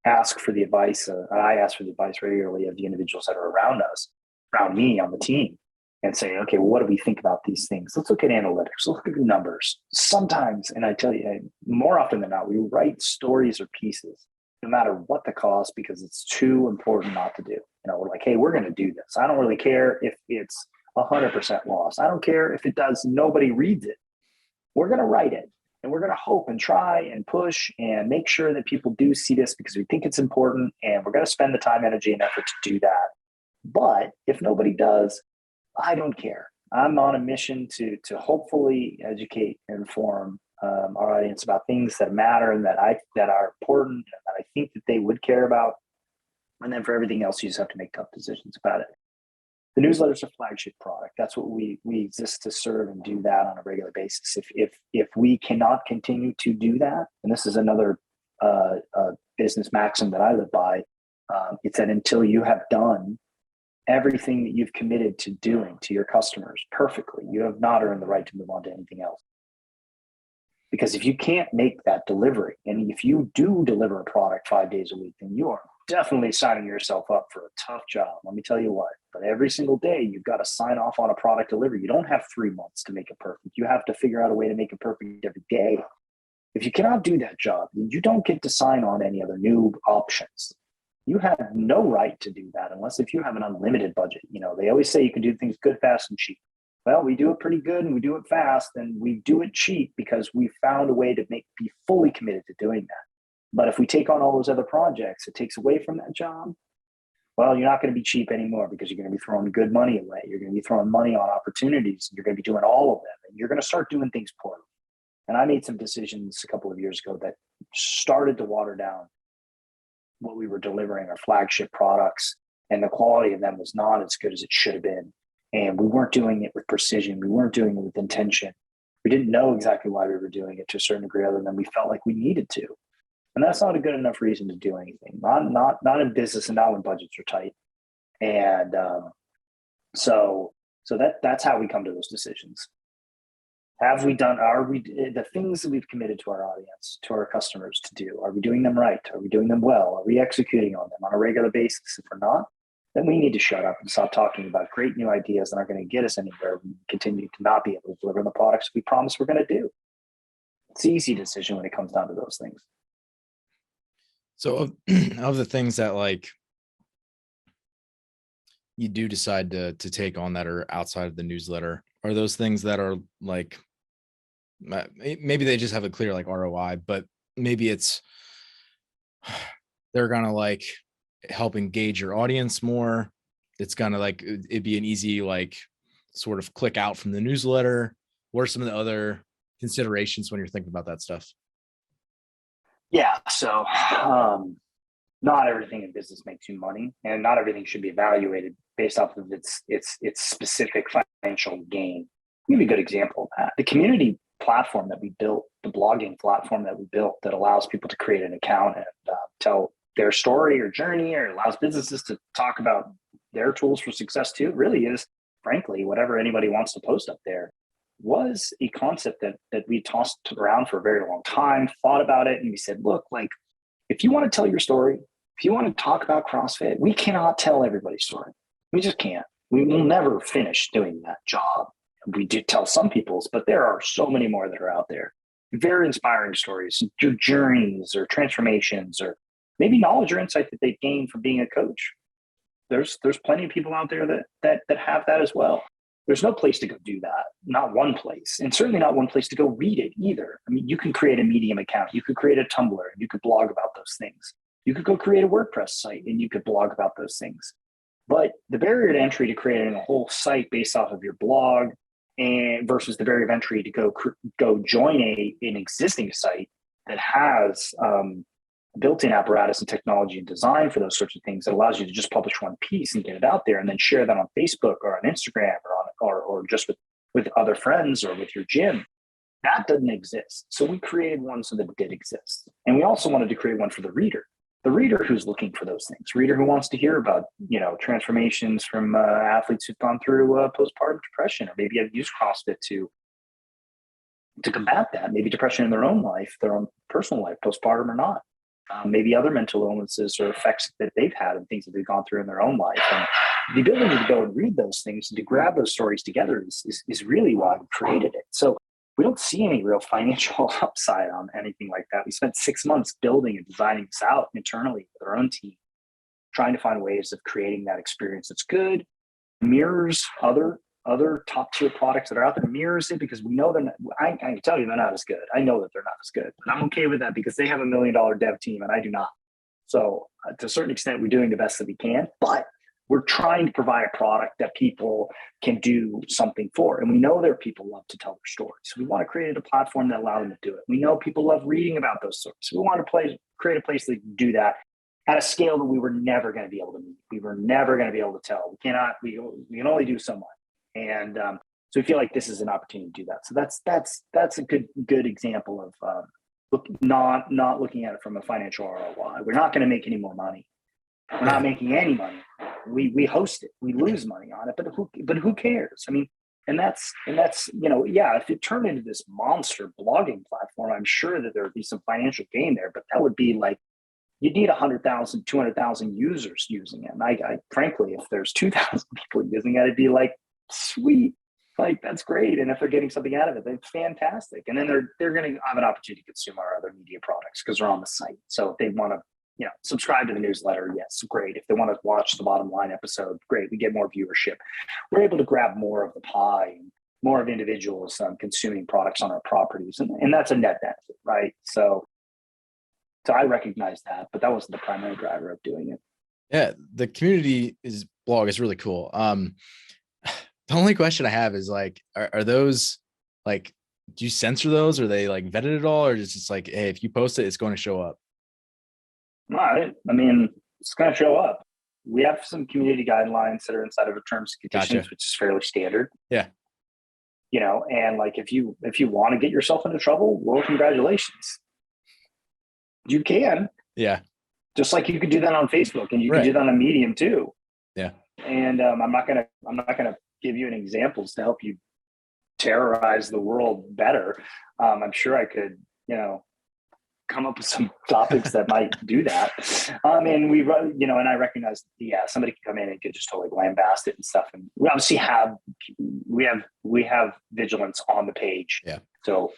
Speaker 1: ask for the advice. I ask for the advice regularly of the individuals that are around us, around me on the team, and say, okay, well, what do we think about these things? Let's look at analytics. Let's look at numbers. Sometimes, and I tell you, more often than not, we write stories or pieces, no matter what the cost, because it's too important not to do. We're like, hey, we're going to do this. I don't really care if it's 100% loss. I don't care if it does, nobody reads it. We're going to write it, and we're going to hope and try and push and make sure that people do see this because we think it's important, and we're going to spend the time, energy, and effort to do that. But if nobody does, I don't care. I'm on a mission to hopefully educate and inform our audience about things that matter and that are important and that I think that they would care about. And then for everything else, you just have to make tough decisions about it. The newsletter is a flagship product. That's what we exist to serve and do that on a regular basis. If we cannot continue to do that, and this is another business maxim that I live by, it's that until you have done everything that you've committed to doing to your customers perfectly, you have not earned the right to move on to anything else. Because if you can't make that delivery, and if you do deliver a product 5 days a week, then you are definitely signing yourself up for a tough job. Let me tell you what. But every single day, you've got to sign off on a product delivery. You don't have 3 months to make it perfect. You have to figure out a way to make it perfect every day. If you cannot do that job, you don't get to sign on any other new options. You have no right to do that unless if you have an unlimited budget. They always say you can do things good, fast, and cheap. Well, we do it pretty good and we do it fast and we do it cheap because we found a way to be fully committed to doing that. But if we take on all those other projects, it takes away from that job. Well, you're not going to be cheap anymore because you're going to be throwing good money away. You're going to be throwing money on opportunities. You're going to be doing all of them, and you're going to start doing things poorly. And I made some decisions a couple of years ago that started to water down what we were delivering, our flagship products, and the quality of them was not as good as it should have been. And we weren't doing it with precision. We weren't doing it with intention. We didn't know exactly why we were doing it to a certain degree, other than we felt like we needed to. And that's not a good enough reason to do anything. Not in business and not when budgets are tight. And so that's how we come to those decisions. Are we the things that we've committed to our audience, to our customers to do? Are we doing them right? Are we doing them well? Are we executing on them on a regular basis? If we're not, then we need to shut up and stop talking about great new ideas that aren't going to get us anywhere. We continue to not be able to deliver the products we promise we're going to do. It's an easy decision when it comes down to those things.
Speaker 2: So of the things that like you do decide to take on that are outside of the newsletter, are those things that are like, maybe they just have a clear like ROI, but maybe it's, they're going to like help engage your audience more. It's going to like, it'd be an easy, like sort of click out from the newsletter. What are some of the other considerations when you're thinking about that stuff?
Speaker 1: Yeah. So not everything in business makes you money, and not everything should be evaluated based off of its specific financial gain. I'll give you a good example of that. The community platform that we built, the blogging platform that we built that allows people to create an account and tell their story or journey, or allows businesses to talk about their tools for success too, really is, frankly, whatever anybody wants to post up there, was a concept that we tossed around for a very long time, thought about it, and we said, look, like, if you want to tell your story, if you want to talk about CrossFit, we cannot tell everybody's story. We just can't. We will never finish doing that job. We do tell some people's, but there are so many more that are out there. Very inspiring stories, your journeys or transformations, or maybe knowledge or insight that they've gained from being a coach. There's plenty of people out there that have that as well. There's no place to go do that, not one place, and certainly not one place to go read it either. I mean, you can create a Medium account, you could create a Tumblr, and you could blog about those things. You could go create a WordPress site and you could blog about those things. But the barrier to entry to creating a whole site based off of your blog and versus the barrier of entry to go join an existing site that has built-in apparatus and technology and design for those sorts of things that allows you to just publish one piece and get it out there and then share that on Facebook or on Instagram or just with other friends or with your gym. That doesn't exist. So we created one so that it did exist. And we also wanted to create one for the reader who's looking for those things, reader who wants to hear about, transformations from athletes who've gone through postpartum depression, or maybe have used CrossFit to combat that, maybe depression in their own life, their own personal life, postpartum or not. Maybe other mental illnesses or effects that they've had and things that they've gone through in their own life. And the ability to go and read those things and to grab those stories together is really why we created it. So we don't see any real financial upside on anything like that. We spent 6 months building and designing this out internally with our own team, trying to find ways of creating that experience that's good, mirrors other top tier products that are out there, mirrors it, because we know they're not, I can tell you they're not as good. I know that they're not as good, but I'm okay with that because they have $1 million dev team and I do not. So to a certain extent, we're doing the best that we can, but we're trying to provide a product that people can do something for. And we know there are people who love to tell their stories. So we want to create a platform that allows them to do it. We know people love reading about those stories. So we want to create a place that can do that at a scale that we were never going to be able to meet. We were never going to be able to tell. We can only do so much. And so we feel like this is an opportunity to do that. So that's a good example of not looking at it from a financial ROI. We're not going to make any more money. We're not making any money. We host it. We lose money on it, but who cares? I mean, and that's if it turned into this monster blogging platform, I'm sure that there would be some financial gain there. But that would be like, you'd need 100,000, 200,000 users using it. And I frankly, if there's 2,000 people using it, it'd be like, sweet, like that's great. And if they're getting something out of it, that's fantastic. And then they're going to have an opportunity to consume our other media products because they're on the site. So if they want to subscribe to the newsletter. Yes, great. If they want to watch the bottom line episode, great. We get more viewership. We're able to grab more of the pie and more of individuals consuming products on our properties. And that's a net benefit, right? So I recognize that, but that wasn't the primary driver of doing it.
Speaker 2: Yeah, the community blog is really cool. The only question I have is like, are those like, do you censor those? Are they like vetted at all? Or is it just like, hey, if you post it, it's going to show up?
Speaker 1: All right. I mean, it's going to show up. We have some community guidelines that are inside of the terms and conditions,
Speaker 2: Gotcha.
Speaker 1: which is fairly standard.
Speaker 2: Yeah.
Speaker 1: And like, if you want to get yourself into trouble, well, congratulations. You can.
Speaker 2: Yeah.
Speaker 1: Just like you could do that on Facebook, and you can do that on Medium too.
Speaker 2: Yeah.
Speaker 1: And I'm not gonna give you any examples to help you terrorize the world better. I'm sure I could, come up with some topics that might do that. And I recognize, somebody can come in and could just totally lambast it and stuff. And we obviously have vigilance on the page.
Speaker 2: Yeah.
Speaker 1: So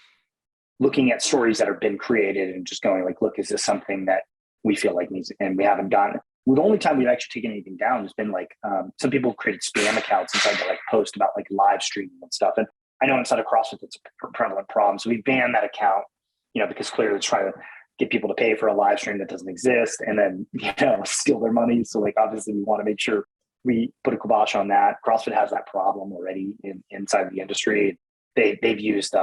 Speaker 1: looking at stories that have been created and just going like, look, is this something that we feel like needs, and we haven't done it. Well, the only time we've actually taken anything down has been like some people have created spam accounts inside to like post about like live streaming and stuff. And I know inside of CrossFit it's a prevalent problem. So we banned that account, because clearly it's trying to get people to pay for a live stream that doesn't exist and then steal their money. So like obviously we want to make sure we put a kibosh on that. CrossFit has that problem already inside of the industry. They've used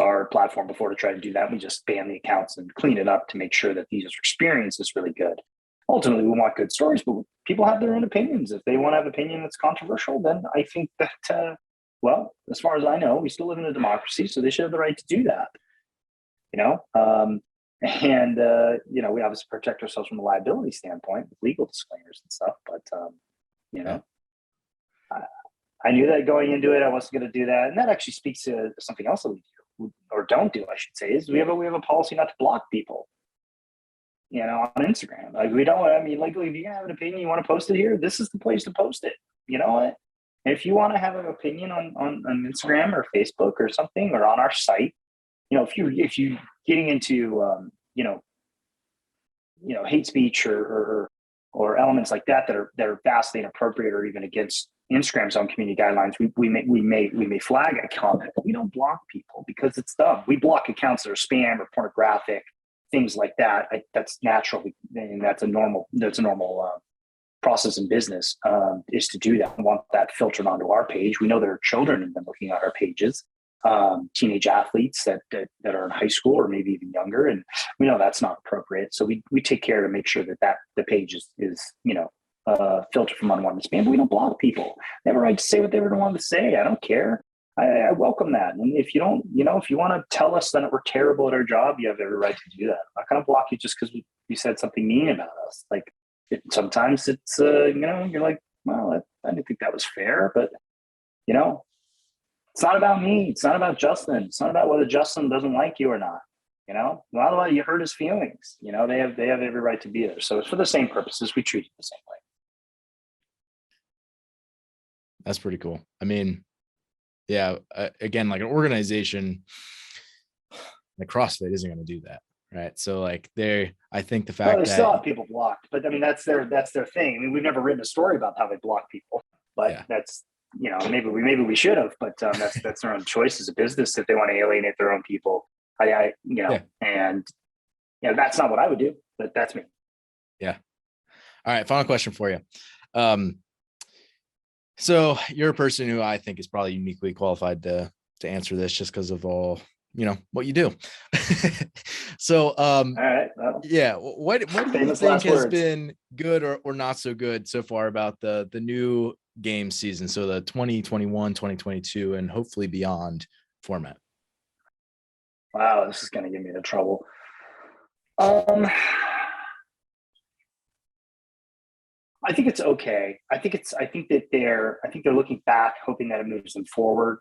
Speaker 1: our platform before to try to do that. We just ban the accounts and clean it up to make sure that the user experience is really good. Ultimately, we want good stories, but people have their own opinions. If they want to have an opinion that's controversial, then I think that, as far as I know, we still live in a democracy, so they should have the right to do that. We obviously protect ourselves from a liability standpoint with legal disclaimers and stuff. But, I knew that going into it, I wasn't going to do that. And that actually speaks to something else that we do, or don't do, I should say, is we have a policy not to block people, on Instagram. Like we don't, legally, if you have an opinion, you want to post it here, this is the place to post it. You know what? And if you want to have an opinion on Instagram or Facebook or something, or on our site, if you getting into, hate speech or elements like that are vastly inappropriate or even against Instagram's own community guidelines, we may flag a comment. We don't block people because it's dumb. We block accounts that are spam or pornographic, things like that. That's natural, and that's a normal process in business, is to do that. We want that filtered onto our page. We know there are children in them looking at our pages, teenage athletes that are in high school or maybe even younger, and we know that's not appropriate. So we take care to make sure that the page is filtered from unwanted spam. But we don't block people. They have a right to say what they want to say. I don't care. I welcome that. And if you don't, if you want to tell us that we're terrible at our job, you have every right to do that. I'm not going to block you just because you said something mean about us. Like sometimes it's, you're like, well, I didn't think that was fair, but it's not about me. It's not about Justin. It's not about whether Justin doesn't like you or not. Not about you hurt his feelings. They have every right to be there. So it's for the same purposes. We treat it the same way.
Speaker 2: That's pretty cool. I mean, yeah, again, like an organization like CrossFit isn't going to do that. Right. So like I think the fact
Speaker 1: they
Speaker 2: that
Speaker 1: still have people blocked, but I mean, that's their thing. I mean, we've never written a story about how they block people, but that's, maybe we should have, but that's their own choice as a business if they want to alienate their own people. And that's not what I would do, but that's me.
Speaker 2: Yeah. All right. Final question for you. So you're a person who I think is probably uniquely qualified to answer this just because of all, what you do. So, all
Speaker 1: right. Well,
Speaker 2: what do you think has been good or not so good so far about the new game season? So the 2021, 2022, and hopefully beyond format.
Speaker 1: Wow, this is going to get me into trouble. I think it's okay. I think they're looking back, hoping that it moves them forward.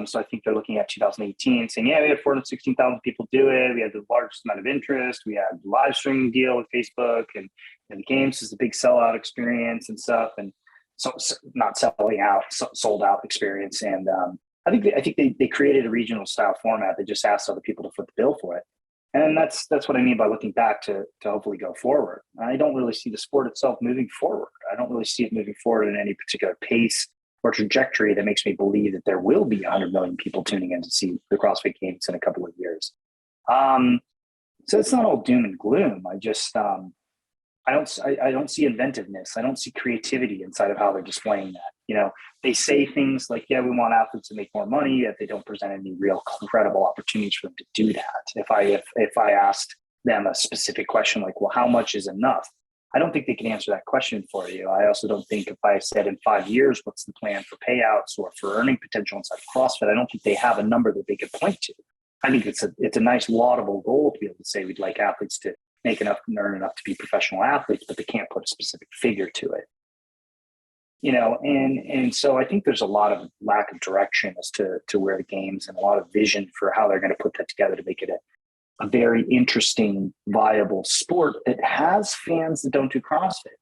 Speaker 1: So I think they're looking at 2018 saying, we had 416,000 people do it. We had the largest amount of interest. We had the live streaming deal with Facebook and the games is a big sellout experience and stuff. And so not selling out, sold out experience. And I think they created a regional style format. They just asked other people to foot the bill for it. And that's what I mean by looking back to hopefully go forward. I don't really see the sport itself moving forward. I don't really see it moving forward in any particular pace or trajectory that makes me believe that there will be 100 million people tuning in to see the CrossFit Games in a couple of years. So it's not all doom and gloom. I don't see inventiveness. I don't see creativity inside of how they're displaying that. They say things like, yeah, we want athletes to make more money, yet they don't present any real credible opportunities for them to do that. If I asked them a specific question like, well, how much is enough? I don't think they can answer that question for you. I also don't think if I said in 5 years, what's the plan for payouts or for earning potential inside CrossFit, I don't think they have a number that they could point to. I think it's a nice laudable goal to be able to say we'd like athletes to make enough and earn enough to be professional athletes, but they can't put a specific figure to it. And so I think there's a lot of lack of direction as to where the games and a lot of vision for how they're going to put that together to make it a very interesting, viable sport that has fans that don't do CrossFit.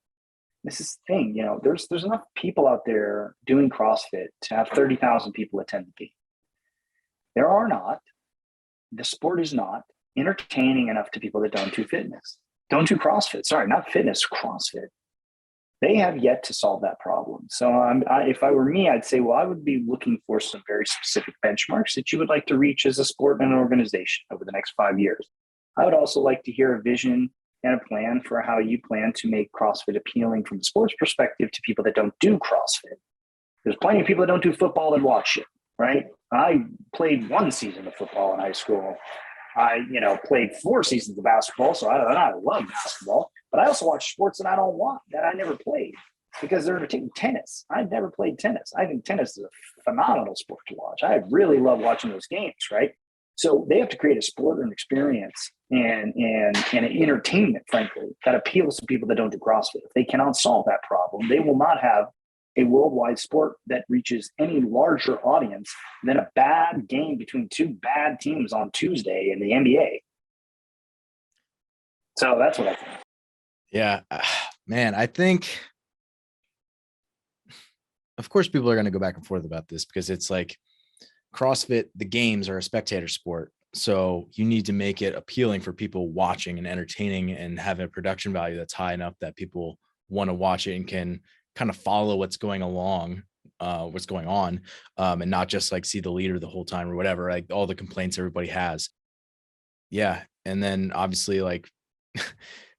Speaker 1: This is the thing, there's enough people out there doing CrossFit to have 30,000 people attend the game. The sport is not entertaining enough to people that don't do CrossFit. Sorry, not fitness, CrossFit. They have yet to solve that problem. So if I were me, I'd say, well, I would be looking for some very specific benchmarks that you would like to reach as a sport and an organization over the next 5 years. I would also like to hear a vision and a plan for how you plan to make CrossFit appealing from a sports perspective to people that don't do CrossFit. There's plenty of people that don't do football that watch it, right? I played 1 season of football in high school. I, played 4 seasons of basketball, so I love basketball. But I also watch sports that I never played because they're entertaining. Tennis. I've never played tennis. I think tennis is a phenomenal sport to watch. I really love watching those games, right? So they have to create a sport and experience and an entertainment, frankly, that appeals to people that don't do CrossFit. If they cannot solve that problem, they will not have a worldwide sport that reaches any larger audience than a bad game between 2 bad teams on Tuesday in the NBA. So that's what I think.
Speaker 2: Yeah, man, I think, of course, people are going to go back and forth about this because it's like CrossFit, the games are a spectator sport. So you need to make it appealing for people watching and entertaining and have a production value that's high enough that people want to watch it and can kind of follow what's going on, and not just like see the leader the whole time or whatever, like all the complaints everybody has. Yeah. And then obviously like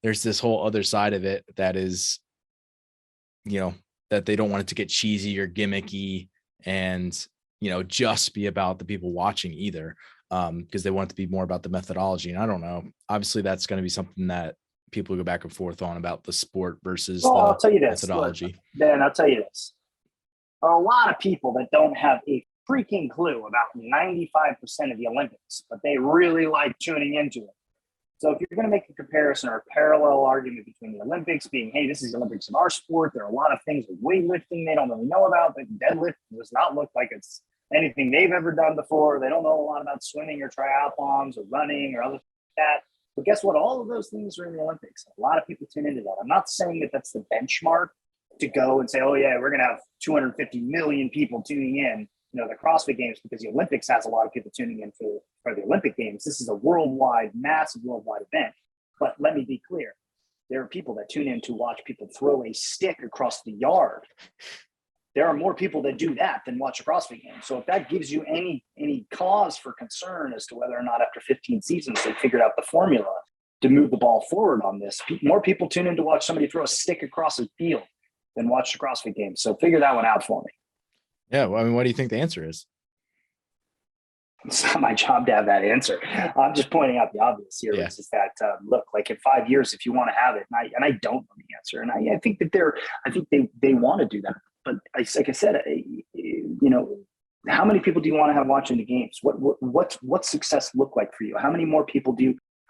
Speaker 2: there's this whole other side of it that is, that they don't want it to get cheesy or gimmicky and, just be about the people watching either, because they want it to be more about the methodology. And I don't know, obviously that's going to be something that people go back and forth on about the sport versus
Speaker 1: I'll tell you this,
Speaker 2: methodology.
Speaker 1: Ben, I'll tell you this. There are a lot of people that don't have a freaking clue about 95% of the Olympics, but they really like tuning into it. So if you're going to make a comparison or a parallel argument between the Olympics being, hey, this is the Olympics of our sport, there are a lot of things with weightlifting they don't really know about, but deadlift does not look like it's anything they've ever done before. They don't know a lot about swimming or triathlons or running or other things like that. But guess what? All of those things are in the Olympics. A lot of people tune into that. I'm not saying that that's the benchmark to go and say, oh, yeah, we're going to have 250 million people tuning in, the CrossFit Games, because the Olympics has a lot of people tuning in for the Olympic Games. This is a massive worldwide event. But let me be clear. There are people that tune in to watch people throw a stick across the yard. There are more people that do that than watch a CrossFit game. So if that gives you any cause for concern as to whether or not after 15 seasons they figured out the formula to move the ball forward on this, more people tune in to watch somebody throw a stick across a field than watch the CrossFit Games. So figure that one out for me.
Speaker 2: Yeah, well, I mean, what do you think the answer is?
Speaker 1: It's not my job to have that answer. I'm just pointing out the obvious here, which is that look, like in 5 years, if you want to have it, and I don't know the answer, and I think that they want to do that, but like I said, how many people do you want to have watching the games? What success look like for you? How many more people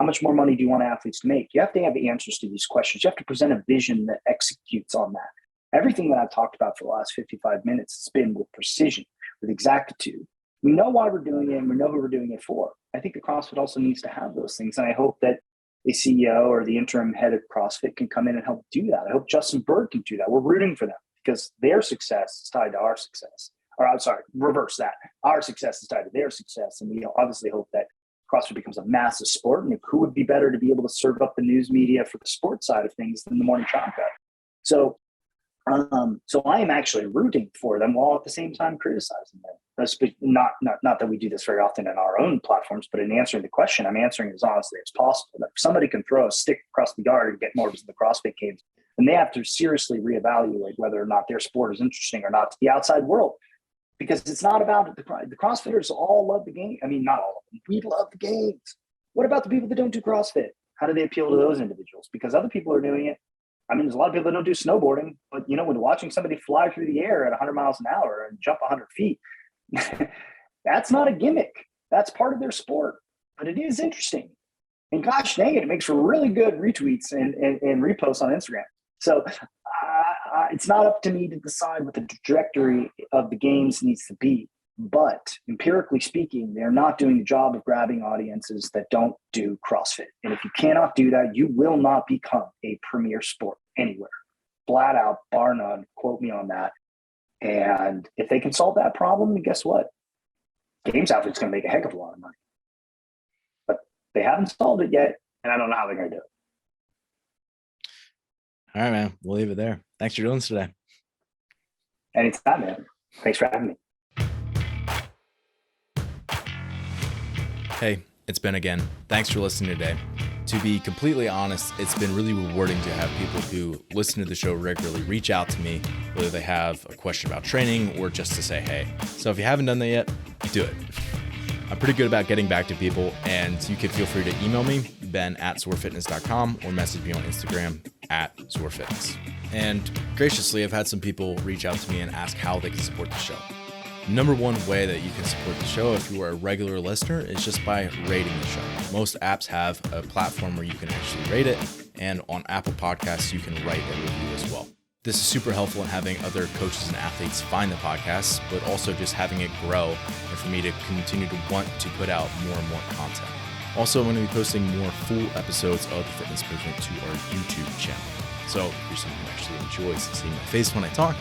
Speaker 1: how much more money do you want athletes to make? You have to have the answers to these questions. You have to present a vision that executes on that. Everything that I've talked about for the last 55 minutes has been with precision, with exactitude. We know why we're doing it and we know who we're doing it for. I think the CrossFit also needs to have those things. And I hope that the CEO or the interim head of CrossFit can come in and help do that. I hope Justin Bird can do that. We're rooting for them because their success is tied to our success. Or I'm sorry, reverse that. Our success is tied to their success. And we obviously hope that CrossFit becomes a massive sport. And who would be better to be able to serve up the news media for the sports side of things than the morning shot guy? So I am actually rooting for them while at the same time criticizing them. That's not that we do this very often in our own platforms, but in answering the question, I'm answering as honestly as possible. That if somebody can throw a stick across the yard and get more in the CrossFit Games, then they have to seriously reevaluate whether or not their sport is interesting or not to the outside world. Because it's not about the CrossFitters all love the game. I mean, not all of them. We love the games. What about the people that don't do CrossFit? How do they appeal to those individuals? Because other people are doing it. I mean, there's a lot of people that don't do snowboarding, but when watching somebody fly through the air at 100 miles an hour and jump 100 feet, that's not a gimmick. That's part of their sport, but it is interesting. And gosh dang it makes for really good retweets and reposts on Instagram. So it's not up to me to decide what the trajectory of the games needs to be. But empirically speaking, they're not doing the job of grabbing audiences that don't do CrossFit. And if you cannot do that, you will not become a premier sport anywhere. Flat out, bar none, quote me on that. And if they can solve that problem, then guess what? Games outfit's going to make a heck of a lot of money. But they haven't solved it yet, and I don't know how they're going to do it.
Speaker 2: All right, man. We'll leave it there. Thanks for doing this today.
Speaker 1: Anytime, man. Thanks for having me.
Speaker 2: Hey, it's Ben again. Thanks for listening today. To be completely honest, it's been really rewarding to have people who listen to the show regularly reach out to me, whether they have a question about training or just to say hey. So if you haven't done that yet, do it. I'm pretty good about getting back to people, and you can feel free to email me, ben@zorfitness.com, or message me on Instagram @zorfitness. And graciously, I've had some people reach out to me and ask how they can support the show. Number one way that you can support the show if you are a regular listener is just by rating the show. Most apps have a platform where you can actually rate it, and on Apple Podcasts, you can write a review as well. This is super helpful in having other coaches and athletes find the podcast, but also just having it grow and for me to continue to want to put out more and more content. Also, I'm going to be posting more full episodes of The Fitness Movement to our YouTube channel. So if you're someone who actually enjoys seeing my face when I talk,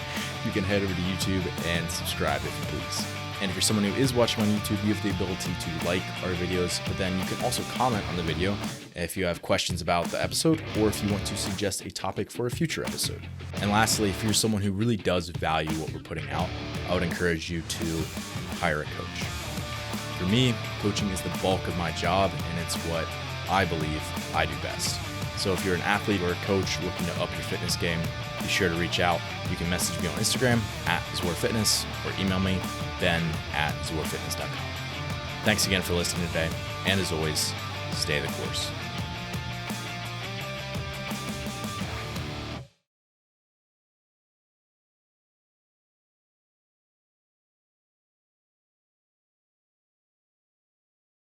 Speaker 2: you can head over to YouTube and subscribe if you please. And if you're someone who is watching on YouTube, you have the ability to like our videos, but then you can also comment on the video if you have questions about the episode or if you want to suggest a topic for a future episode. And lastly, if you're someone who really does value what we're putting out, I would encourage you to hire a coach. For me, coaching is the bulk of my job, and it's what I believe I do best. So if you're an athlete or a coach looking to up your fitness game, be sure to reach out. You can message me on Instagram @zorfitness or email me ben@zorfitness.com. Thanks again for listening today. And as always, stay the course.